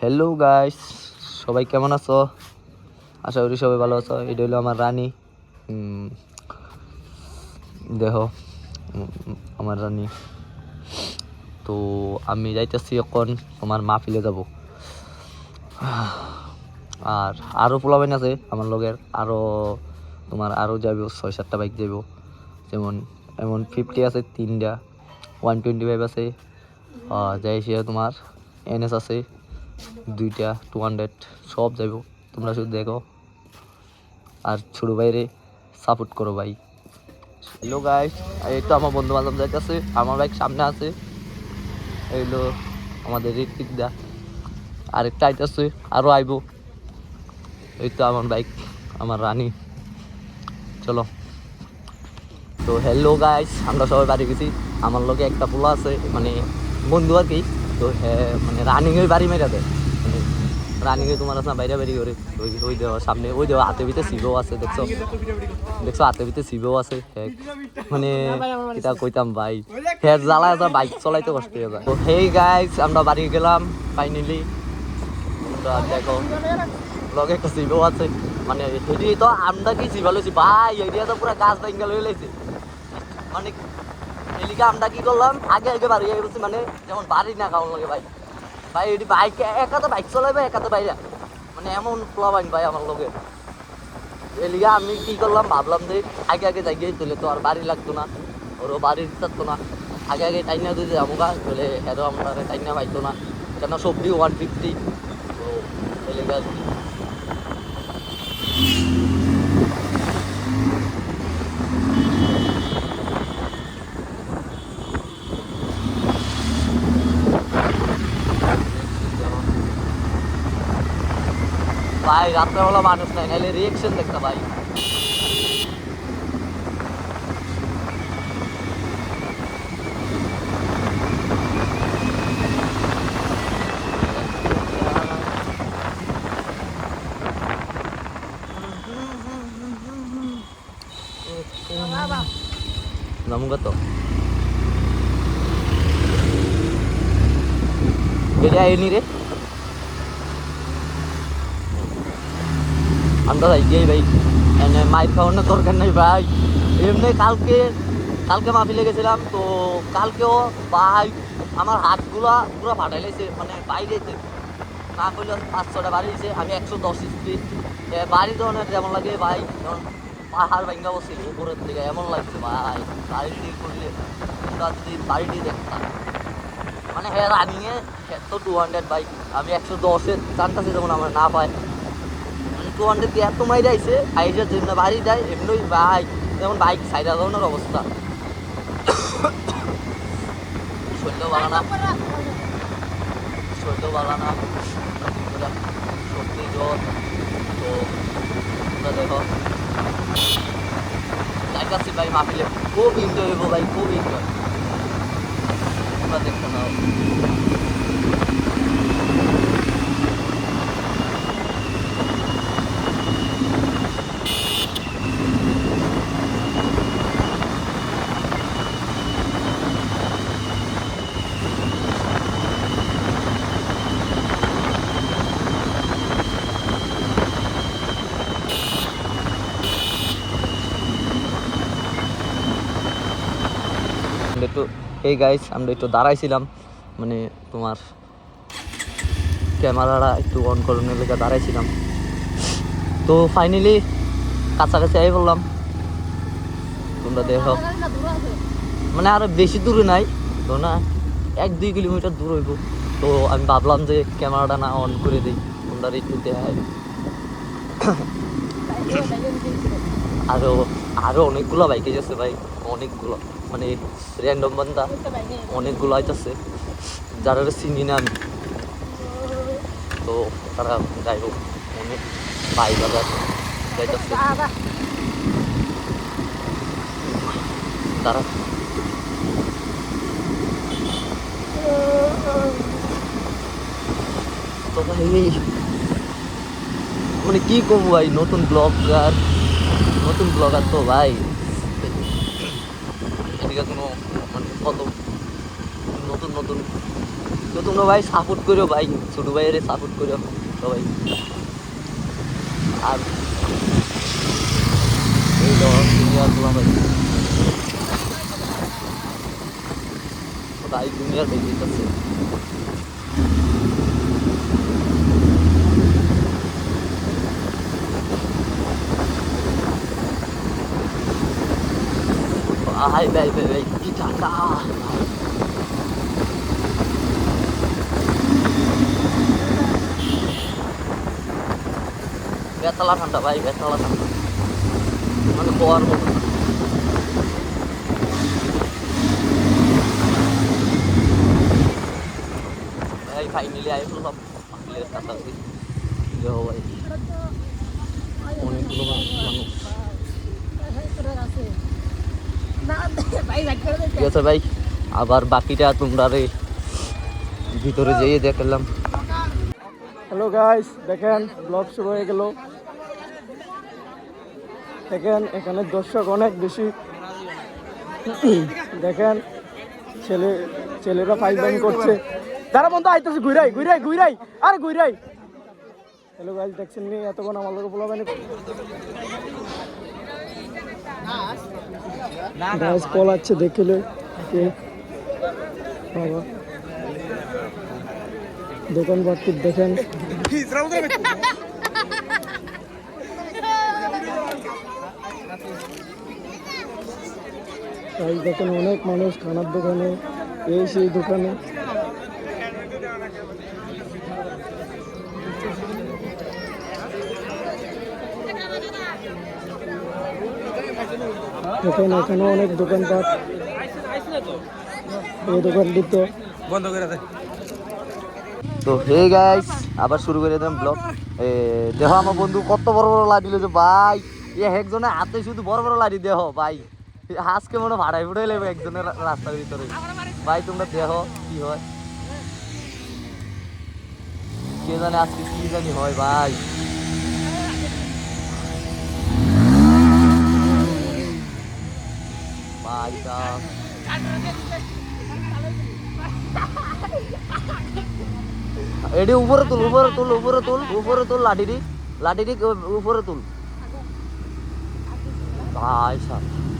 Hello guys, সবাই কেমন আছো? আশা করি সবাই ভালো আছো। এটা হলো আমার রানী। দেখো আমার রানী। তো আমি যাইতেছি এখন তোমার মাহফিলে যাব। আর আরও পোলাবেন আছে আমার লগের, আরও যাব 6-7টা বাইক যাব। যেমন এমন 50 আছে 3টা, 125 আছে, যাই সে তোমার NS আছে 2টা, 200 সব যাইব। তোমরা শুধু দেখো আর ছোট ভাইরে সাপোর্ট করো ভাই। হ্যালো গাইস, এই তো আমার বন্ধু বান্ধব যাইতেছে, আমার বাইক সামনে আছে। এইলো আমাদের ঋত্বিক দা, আরেকটা আইতেছে, আরও আইব। এই তো আমার বাইক, আমার রানী। চলো। তো হ্যালো গাইস, আমরা সবাই বাড়ি গেছি। আমার লগে একটা পোলা আছে, মানে বন্ধু আর কি। তো হ্যাঁ, মানে রানিংয়ের বাড়ি মেরা দেয়, মানে রানিংয়ে তোমার আছে না বাইরে বাইরে করে। ওই দেওয়া সামনে, ওই দেওয়া হাতে ভিতরে সিবেও আছে, দেখছো হাতে ভিতরে সিবেও আছে। হ্যাঁ মানে এটা কইতাম ভাই, হ্যাঁ জ্বালায় যা বাইক চলাইতে কষ্ট হয়ে যায়। তো হেই গাইস, আমরা বাড়ি গেলাম ফাইনালি। দেখো লগে একটা সিবেও আছে, মানে এটি তো আমরা কি সিবা লইছি ভাই, এরিয়া তো পুরো গাছ বাইঙ্গা লয়ে লাইছে। মানে এলিকা আমরা কি করলাম, আগে আগে বাড়ি গেছি, মানে যেমন বাড়ি না খাওয়ার লাগে ভাই। ভাই এটি বাইক একা তো বাইক চলাইবে, একা তো বাইরা, মানে এমন প্লাবাইন ভাই আমার লগে। এলিকা আমি কি করলাম, ভাবলাম যে আগে আগে যাই গিয়ে তুলে তো আর বাড়ি লাগতো না, ওরও বাড়ির থাকতো না। আগে আগে টাইনা যদি যাবো গা বলে হেরো আমরা টাইনা পাইতো না, কেন সবজি 150। তো এলিকা ভাই রাত্রেবেলা মানুষ নাই, নাহলে রিয়েকশন দেখতে ভাই। নামুগা তো এটা আইনি রে, আমরা যাই গিয়ে ভাই, এনে মাইর খাওয়ানোর দরকার নেই ভাই। এমনি কালকে মাহফিলে গেছিলাম, তো কালকেও ভাই আমার হাতগুলা পুরো ফাটাই লাইছে, মানে বাইরেছে না করলে 5-6টা বাড়ি দিয়েছে। আমি 110 স্পিড বাড়ি ধরনের যেমন লাগে ভাই, যেমন পাহাড় ভাঙ্গা বসছিল উপরের দিকে এমন লাগছে ভাই। বাড়িটি করলে তোমরা যদি বাড়িটি দেখতাম, মানে হ্যাঁ রানিংয়ে তো 200 বাইক, আমি 110-এর চান্স যেমন আমার না পায়, 200 দিয়ে এত মাইরে আইসে আইসার জন্য বাড়ি দেয় এমনি ভাই, যেমন বাইক সাইডা ধরনের অবস্থা। শরীরও ভালো না, সত্যি জ্বর। তো তোমরা দেখো যাইতাছি ভাই মাহফিলে, খুব এনজয় হইব ভাই, খুব এনজয়। তোমরা দেখতে নাও। একটু এই গাইস, আমরা একটু দাঁড়াইছিলাম, মানে তোমার ক্যামেরাটা একটু অন করানোর লেগে দাঁড়াইছিলাম। তো ফাইনালি কাছাকাছি আই বললাম, তোমরা দেখো। মানে আরো বেশি দূরে নাই তো, না 1-2 কিলোমিটার দূর হইব। তো আমি ভাবলাম যে ক্যামেরাটা না অন করে দিই, তোমরা একটু দেখাই। আরো আরো অনেকগুলো বাইকে যাচ্ছে ভাই, অনেকগুলো, মানে র্যান্ডম বান্দা অনেকগুলো আইতেছে, যারা চিনি না আমি। তো তারা যাই হোক অনেক ভাই দাদা যাইতেছে, তারা তো ভাই মানে কি করবো ভাই, নতুন ব্লগার তো ভাই, এদিকে কোনো মানে কত নতুন নতুন তো তোমরা ভাই সাপোর্ট করো ভাই, ছোট ভাইয়ের সাপোর্ট করো সবাই। আর এই দুনিয়ার তোলা ভাই ভাই দুনিয়ার বেশি আছে। ভাই ভাই ভাই ভাই কি ঠান্ডা, বেতলা ঠান্ডা ভাই, বেতলা ঠান্ডা মানে বর মতো। ভাই ফাইনালি আই বললাম কাছাকাছি ভাই অনেকগুলো মানুষ ঠিক আছে ভাই। আবার বাকিটা তোমরা ভিতরে যেয়ে দেখলাম। হ্যালো গাইস, দেখেন ব্লগ শুরু হয়ে গেল। দেখেন এখানে দর্শক অনেক বেশি। দেখেন ছেলেরা ফাইজলামি করছে। যারা বন্ধু আইতেছে ঘুরাই ঘুরাই ঘুরাই আর ঘুরাই। হ্যালো গাইস, দেখছেন নি এতক্ষণ আমার লোক বলা গাইস কল আছে দেখলে বাবা দোকান বাড়তি দেখেন। তাই দেখেন অনেক মানুষ খানার দোকানে, এই সেই দোকানে। দেখেন এখানে অনেক দোকানপাট, এই দোকানটি তো বন্ধ করে দেয়। তো হে গাইস আবার শুরু করে দিলাম ব্লগ। দেখো আমার বন্ধু কত বড় বড় লাঠি লইছে ভাই, একজনের হাতে শুধু বড় বড় লাঠি দেহ ভাই, আজকে মনে ভাড়াই ফুটাই লাগবে একজনের রাস্তার ভিতরে। ভাই তোমরা দেখো কি হয়, কে জানে আজকে কি জানি হয় ভাই। ভাই এটি উপরে তুল উপরে তুল উপরে তুল উপরে তুল লাঠিটি লাঠিটি উপরে তুল ভাই সাহেব।